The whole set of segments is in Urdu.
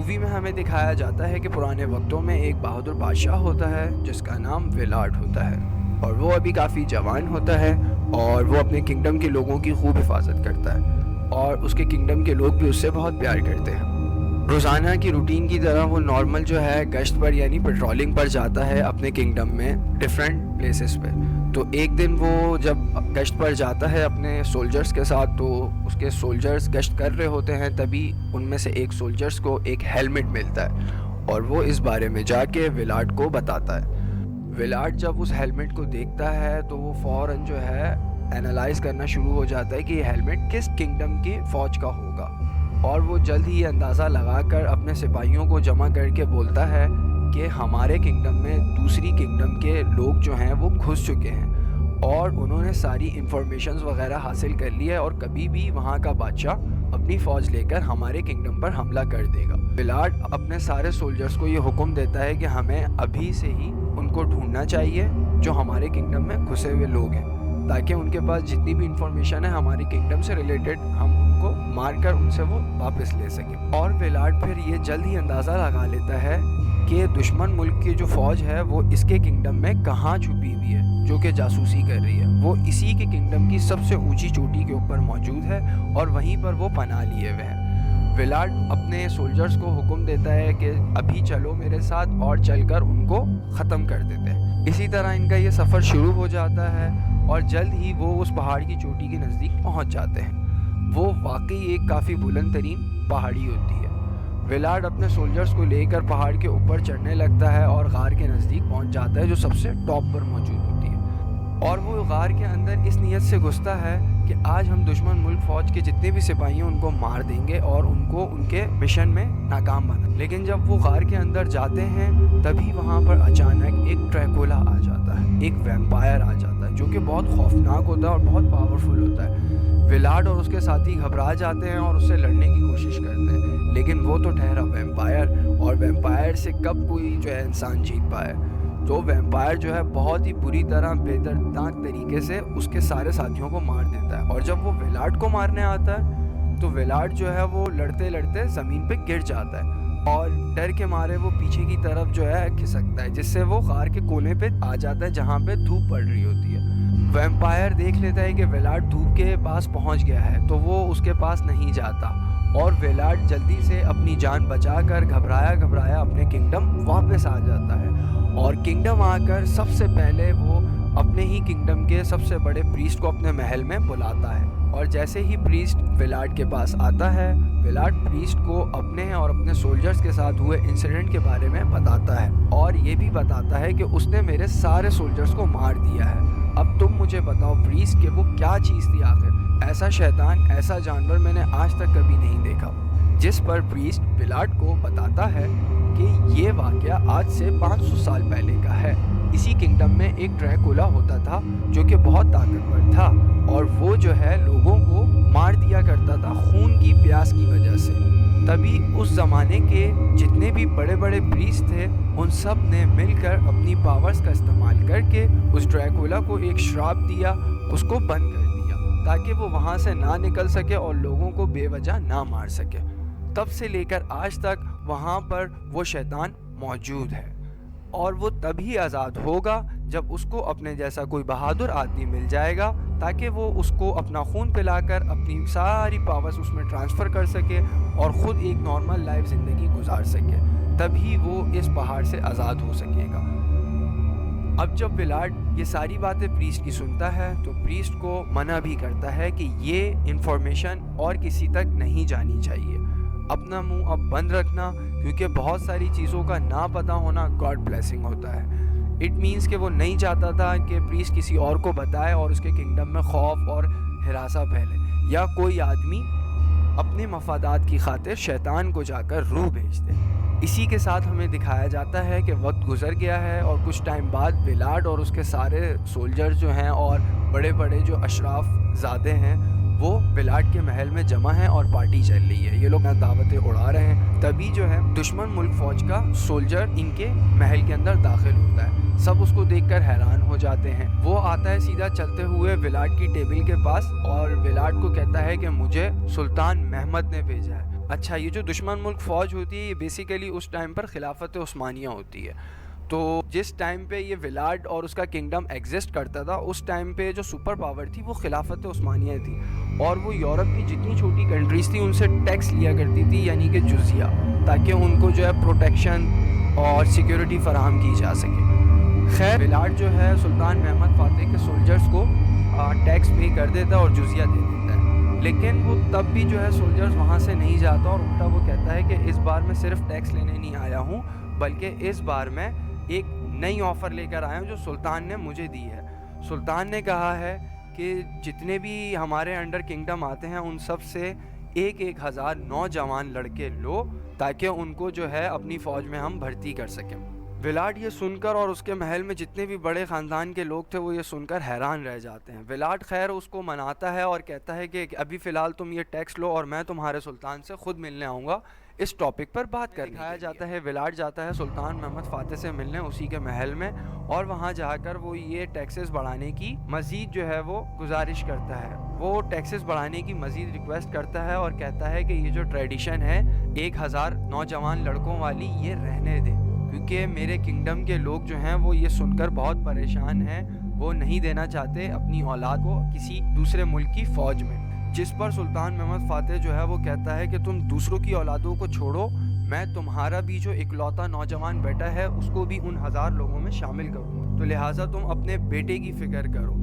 مووی میں ہمیں دکھایا جاتا ہے کہ پرانے وقتوں میں ایک بہادر بادشاہ ہوتا ہے جس کا نام ویلاٹ ہوتا ہے، اور وہ ابھی کافی جوان ہوتا ہے اور وہ اپنے کنگڈم کے لوگوں کی خوب حفاظت کرتا ہے اور اس کے کنگڈم کے لوگ بھی اس سے بہت پیار کرتے ہیں۔ روزانہ کی روٹین کی طرح وہ نارمل جو ہے گشت پر یعنی پیٹرولنگ پر جاتا ہے اپنے کنگڈم میں ڈیفرنٹ پلیسز پہ۔ تو ایک دن وہ جب گشت پر جاتا ہے اپنے سولجرز کے ساتھ، تو اس کے سولجرز گشت کر رہے ہوتے ہیں، تبھی ان میں سے ایک سولجرز کو ایک ہیلمٹ ملتا ہے اور وہ اس بارے میں جا کے ویلاٹ کو بتاتا ہے۔ ویلاٹ جب اس ہیلمٹ کو دیکھتا ہے تو وہ فوراً جو ہے اینالائز کرنا شروع ہو جاتا ہے کہ یہ ہیلمٹ کس کنگڈم کی فوج کا ہوگا، اور وہ جلد ہی یہ اندازہ لگا کر اپنے سپاہیوں کو جمع کر کے بولتا ہے کہ ہمارے کنگڈم میں دوسری کنگڈم کے لوگ جو ہیں وہ گھس چکے ہیں اور انہوں نے ساری انفارمیشنز وغیرہ حاصل کر لی ہے، اور کبھی بھی وہاں کا بادشاہ اپنی فوج لے کر ہمارے کنگڈم پر حملہ کر دے گا۔ ویلاٹ اپنے سارے سولجرز کو یہ حکم دیتا ہے کہ ہمیں ابھی سے ہی ان کو ڈھونڈنا چاہیے جو ہمارے کنگڈم میں گھسے ہوئے لوگ ہیں، تاکہ ان کے پاس جتنی بھی انفارمیشن ہے ہمارے کنگڈم سے ریلیٹڈ ہم ان کو مار کر ان سے وہ واپس لے سکیں۔ اور ویلاٹ پھر یہ جلد ہی اندازہ لگا لیتا ہے کہ دشمن ملک کی جو فوج ہے وہ اس کے کنگڈم میں کہاں چھپی ہوئی ہے جو کہ جاسوسی کر رہی ہے۔ وہ اسی کے کنگڈم کی سب سے اونچی چوٹی کے اوپر موجود ہے اور وہیں پر وہ پناہ لیے ہوئے ہیں۔ ویلاٹ اپنے سولجرز کو حکم دیتا ہے کہ ابھی چلو میرے ساتھ اور چل کر ان کو ختم کر دیتے ہیں۔ اسی طرح ان کا یہ سفر شروع ہو جاتا ہے اور جلد ہی وہ اس پہاڑ کی چوٹی کے نزدیک پہنچ جاتے ہیں۔ وہ واقعی ایک کافی بلند ترین پہاڑی ہوتی ہے۔ ویلاٹ اپنے سولجرز کو لے کر پہاڑ کے اوپر چڑھنے لگتا ہے اور غار کے نزدیک پہنچ جاتا ہے جو سب سے ٹاپ پر موجود ہوتی ہے، اور وہ غار کے اندر اس نیت سے گھستا ہے کہ آج ہم دشمن ملک فوج کے جتنے بھی سپاہی ہیں ان کو مار دیں گے اور ان کو ان کے مشن میں ناکام بنا۔ لیکن جب وہ غار کے اندر جاتے ہیں تبھی وہاں پر اچانک ایک ڈریکولا آ جاتا ہے، ایک ویمپائر آ جاتا ہے جو کہ بہت خوفناک ہوتا ہے اور بہت پاورفل ہوتا ہے۔ ویلاٹ اور اس کے ساتھی گھبرا جاتے ہیں اور اس سے لڑنے کی کوشش کرتے ہیں، لیکن وہ تو ٹھہرا ویمپائر، اور ویمپائر سے کب کوئی جو ہے انسان جیت پائے۔ تو ویمپائر جو ہے بہت ہی بری طرح بے دردناک طریقے سے اس کے سارے ساتھیوں کو مار دیتا ہے، اور جب وہ ویلاٹ کو مارنے آتا ہے تو ویلاٹ جو ہے وہ لڑتے لڑتے زمین پہ گر جاتا ہے اور ڈر کے مارے وہ پیچھے کی طرف جو ہے کھسکتا ہے، جس سے وہ غار کے کونے پہ آ جاتا ہے جہاں پہ دھوپ پڑ رہی ہوتی ہے۔ ویمپائر دیکھ لیتا ہے کہ ویلاٹ دھوپ کے پاس پہنچ گیا ہے تو وہ اس کے پاس نہیں جاتا، اور ویلاٹ جلدی سے اپنی جان بچا کر گھبرایا اپنے کنگڈم واپس آ جاتا ہے، اور کنگڈم آ کر سب سے پہلے وہ اپنے ہی کنگڈم کے سب سے بڑے پریسٹ کو اپنے محل میں بلاتا ہے، اور جیسے ہی پریسٹ ویلاٹ کے پاس آتا ہے ویلاٹ پریسٹ کو اپنے اور اپنے سولجرز کے ساتھ ہوئے انسیڈنٹ کے بارے میں بتاتا ہے، اور یہ بھی بتاتا ہے کہ اس نے میرے سارے سولجرز کو مار دیا ہے۔ اب تم مجھے بتاؤ پریسٹ کہ وہ کیا چیز تھی آخر، ایسا شیطان ایسا جانور میں نے آج تک کبھی نہیں دیکھا۔ جس پر پریسٹ ویلاٹ کو بتاتا ہے کہ یہ واقعہ آج سے 500 سال پہلے کا ہے۔ اسی کنگڈم میں ایک ڈریکولا ہوتا تھا جو کہ بہت طاقتور تھا، اور وہ جو ہے لوگوں کو مار دیا کرتا تھا خون کی پیاس کی وجہ سے۔ تبھی اس زمانے کے جتنے بھی بڑے بڑے پریسٹ تھے ان سب نے مل کر اپنی پاورز کا استعمال کر کے اس ڈریکولا کو ایک شراپ دیا، اس کو بند کر دیا تاکہ وہ وہاں سے نہ نکل سکے اور لوگوں کو بے وجہ نہ مار سکے۔ تب سے لے کر آج تک وہاں پر وہ شیطان موجود ہے، اور وہ تبھی آزاد ہوگا جب اس کو اپنے جیسا کوئی بہادر آدمی مل جائے گا تاکہ وہ اس کو اپنا خون پلا کر اپنی ساری پاورز اس میں ٹرانسفر کر سکے اور خود ایک نارمل لائف زندگی گزار سکے، تبھی وہ اس پہاڑ سے آزاد ہو سکے گا۔ اب جب ویلاٹ یہ ساری باتیں پریسٹ کی سنتا ہے تو پریسٹ کو منع بھی کرتا ہے کہ یہ انفارمیشن اور کسی تک نہیں جانی چاہیے، اپنا منہ اب بند رکھنا، کیونکہ بہت ساری چیزوں کا نہ پتہ ہونا گاڈ بلیسنگ ہوتا ہے۔ اٹ مینس کہ وہ نہیں چاہتا تھا کہ پریسٹ کسی اور کو بتائے اور اس کے کنگڈم میں خوف اور ہراساں پھیلے، یا کوئی آدمی اپنے مفادات کی خاطر شیطان کو جا کر روح بھیج دے۔ اسی کے ساتھ ہمیں دکھایا جاتا ہے کہ وقت گزر گیا ہے اور کچھ ٹائم بعد ویلاٹ اور اس کے سارے سولجر جو ہیں اور بڑے بڑے جو اشراف زادے ہیں وہ ویلاٹ کے محل میں جمع ہیں اور پارٹی چل رہی ہے، یہ لوگ دعوتیں اڑا رہے ہیں۔ تبھی جو ہے دشمن ملک فوج کا سولجر ان کے محل کے اندر داخل ہوتا ہے، سب اس کو دیکھ کر حیران ہو جاتے ہیں۔ وہ آتا ہے سیدھا چلتے ہوئے ویلاٹ کی ٹیبل کے پاس اور ویلاٹ کو کہتا ہے کہ مجھے سلطان محمد نے بھیجا ہے، اچھا، یہ جو دشمن ملک فوج ہوتی ہے یہ بیسیکلی اس ٹائم پر خلافت عثمانیہ ہوتی ہے. تو جس ٹائم پہ یہ ولاڈ اور اس کا کنگڈم ایگزسٹ کرتا تھا اس ٹائم پہ جو سپر پاور تھی وہ خلافت عثمانیہ تھی، اور وہ یورپ کی جتنی چھوٹی کنٹریز تھیں ان سے ٹیکس لیا کرتی تھی، یعنی کہ جزیہ، تاکہ ان کو جو ہے پروٹیکشن اور سیکیورٹی فراہم کی جا سکے. خیر، ولاڈ جو ہے سلطان محمد فاتح کے سولجرز کو ٹیکس پے کر دیتا ہے اور جزیہ دے دیتا ہے، لیکن وہ تب بھی جو ہے سولجرز وہاں سے نہیں جاتا، اور الٹا وہ کہتا ہے کہ اس بار میں صرف ٹیکس لینے نہیں آیا ہوں بلکہ اس بار میں ایک نئی آفر لے کر آیا ہوں جو سلطان نے مجھے دی ہے. سلطان نے کہا ہے کہ جتنے بھی ہمارے انڈر کنگڈم آتے ہیں ان سب سے 1,000 نوجوان لڑکے لو تاکہ ان کو جو ہے اپنی فوج میں ہم بھرتی کر سکیں. ولاڈ یہ سن کر اور اس کے محل میں جتنے بھی بڑے خاندان کے لوگ تھے وہ یہ سن کر حیران رہ جاتے ہیں. ولاڈ خیر اس کو مناتا ہے اور کہتا ہے کہ ابھی فی الحال تم یہ ٹیکس لو اور میں تمہارے سلطان سے خود ملنے آؤں گا اس ٹاپک پر بات کر. دکھایا جاتا ہے ولاڈ جاتا ہے سلطان محمد فاتح سے ملنے اسی کے محل میں، اور وہاں جا کر وہ یہ ٹیکسز بڑھانے کی مزید جو ہے وہ گزارش کرتا ہے. وہ ٹیکسز بڑھانے کی مزید ریکویسٹ کرتا ہے اور کہتا ہے کہ یہ جو ٹریڈیشن ہے 1,000 نوجوان لڑکوں والی یہ رہنے دیں، کیونکہ میرے کنگڈم کے لوگ جو ہیں وہ یہ سن کر بہت پریشان ہیں، وہ نہیں دینا چاہتے اپنی اولاد کو کسی دوسرے ملک کی فوج میں. جس پر سلطان محمد فاتح جو ہے وہ کہتا ہے کہ تم دوسروں کی اولادوں کو چھوڑو، میں تمہارا بھی جو اکلوتا نوجوان بیٹا ہے اس کو بھی ان 1,000 لوگوں میں شامل کروں، تو لہٰذا تم اپنے بیٹے کی فکر کرو،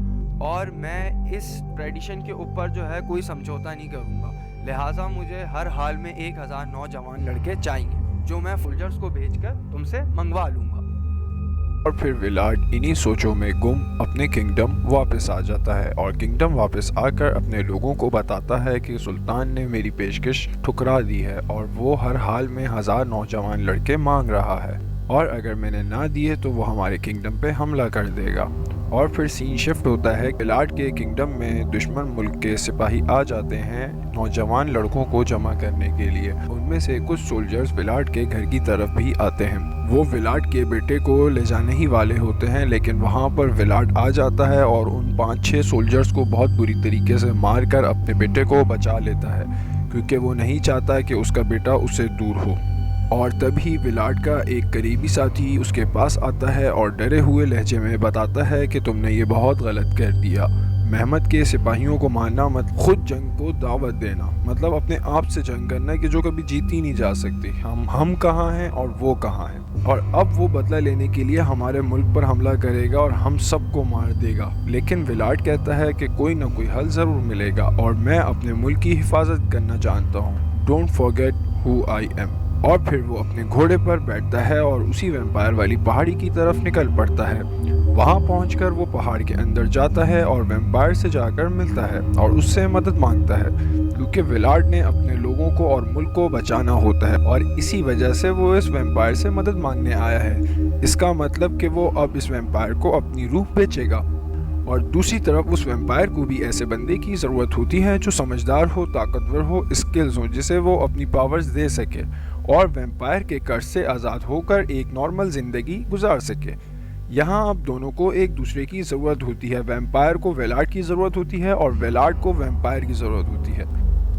اور میں اس ٹریڈیشن کے اوپر جو ہے کوئی سمجھوتا نہیں کروں گا، لہٰذا مجھے ہر حال میں 1,000 نوجوان لڑکے چاہیے جو میں فولجرز کو بھیج کر تم سے منگوا لوں گا. اور پھر ولاڈ انہی سوچوں میں گم اپنے کنگڈم واپس آ جاتا ہے، اور کنگڈم واپس آ کر اپنے لوگوں کو بتاتا ہے کہ سلطان نے میری پیشکش ٹھکرا دی ہے اور وہ ہر حال میں 1,000 نوجوان لڑکے مانگ رہا ہے، اور اگر میں نے نہ دیے تو وہ ہمارے کنگڈم پہ حملہ کر دے گا. اور پھر سین شفٹ ہوتا ہے. ولاڈ کے کنگڈم میں دشمن ملک کے سپاہی آ جاتے ہیں نوجوان لڑکوں کو جمع کرنے کے لیے. ان میں سے کچھ سولجرز ولاڈ کے گھر کی طرف بھی آتے ہیں. وہ ولاڈ کے بیٹے کو لے جانے ہی والے ہوتے ہیں، لیکن وہاں پر ولاڈ آ جاتا ہے اور ان 5-6 سولجرز کو بہت بری طریقے سے مار کر اپنے بیٹے کو بچا لیتا ہے، کیونکہ وہ نہیں چاہتا کہ اس کا بیٹا اس سے دور ہو. اور تبھی ولاڈ کا ایک قریبی ساتھی اس کے پاس آتا ہے اور ڈرے ہوئے لہجے میں بتاتا ہے کہ تم نے یہ بہت غلط کر دیا. محمد کے سپاہیوں کو مارنا مطلب خود جنگ کو دعوت دینا، مطلب اپنے آپ سے جنگ کرنا کہ جو کبھی جیتی نہیں جا سکتی. ہم کہاں ہیں اور وہ کہاں ہیں، اور اب وہ بدلہ لینے کے لیے ہمارے ملک پر حملہ کرے گا اور ہم سب کو مار دے گا. لیکن ولاڈ کہتا ہے کہ کوئی نہ کوئی حل ضرور ملے گا اور میں اپنے ملک کی حفاظت کرنا جانتا ہوں. Don't forget who I am. اور پھر وہ اپنے گھوڑے پر بیٹھتا ہے اور اسی ویمپائر والی پہاڑی کی طرف نکل پڑتا ہے. وہاں پہنچ کر وہ پہاڑ کے اندر جاتا ہے اور ویمپائر سے جا کر ملتا ہے اور اس سے مدد مانگتا ہے، کیونکہ ولاڈ نے اپنے لوگوں کو اور ملک کو بچانا ہوتا ہے، اور اسی وجہ سے وہ اس ویمپائر سے مدد مانگنے آیا ہے. اس کا مطلب کہ وہ اب اس ویمپائر کو اپنی روح بیچے گا. اور دوسری طرف اس ویمپائر کو بھی ایسے بندے کی ضرورت ہوتی ہے جو سمجھدار ہو، طاقتور ہو، اسکلز ہو، جسے وہ اپنی پاورز دے سکے اور ویمپائر کے قرض سے آزاد ہو کر ایک نارمل زندگی گزار سکے. یہاں اب دونوں کو ایک دوسرے کی ضرورت ہوتی ہے. ویمپائر کو ولاڈ کی ضرورت ہوتی ہے اور ولاڈ کو ویمپائر کی ضرورت ہوتی ہے.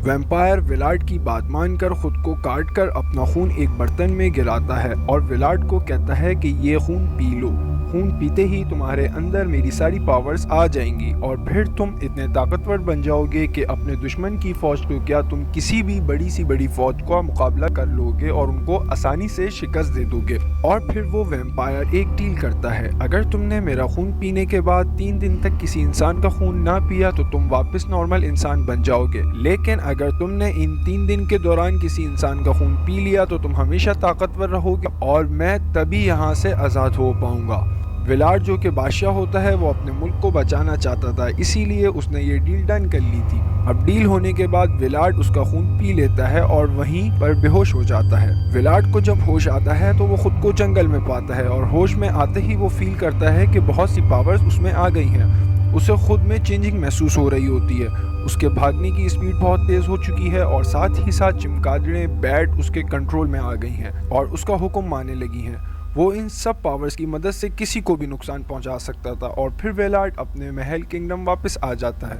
ویمپائر ولاڈ کی بات مان کر خود کو کاٹ کر اپنا خون ایک برتن میں گراتا ہے اور ولاڈ کو کہتا ہے کہ یہ خون پی لو. خون پیتے ہی تمہارے اندر میری ساری پاورز آ جائیں گی اور پھر تم اتنے طاقتور بن جاؤ گے کہ اپنے دشمن کی فوج کو کیا تم کسی بھی بڑی فوج کا مقابلہ کر لو گے اور ان کو آسانی سے شکست دے دو گے. اور پھر وہ ویمپائر ایک ڈیل کرتا ہے. اگر تم نے میرا خون پینے کے بعد 3 دن تک کسی انسان کا خون نہ پیا تو تم واپس نارمل انسان بن جاؤ گے، لیکن اگر تم نے ان 3 دن کے دوران کسی انسان کا خون پی لیا تو تم ہمیشہ طاقتور رہو گے اور میں تبھی یہاں سے آزاد ہو پاؤں گا. ولاڈ جو کہ بادشاہ ہوتا ہے وہ اپنے ملک کو بچانا چاہتا تھا، اسی لیے اس نے یہ ڈیل ڈن کر لی تھی. اب ڈیل ہونے کے بعد ولاڈ اس کا خون پی لیتا ہے اور وہیں پر بے ہوش ہو جاتا ہے. ولاڈ کو جب ہوش آتا ہے تو وہ خود کو جنگل میں پاتا ہے اور ہوش میں آتے ہی وہ فیل کرتا ہے کہ بہت سی پاورز اس میں آ گئی ہیں. اسے خود میں چینجنگ محسوس ہو رہی ہوتی ہے. اس کے بھاگنے کی اسپیڈ بہت تیز ہو چکی ہے اور ساتھ ہی ساتھ چمگادڑیں بیٹ اس کے کنٹرول میں آ گئی ہیں اور اس کا حکم ماننے لگی ہیں. وہ ان سب پاورز کی مدد سے کسی کو بھی نقصان پہنچا سکتا تھا. اور پھر ولاڈ اپنے محل کنگڈم واپس آ جاتا ہے.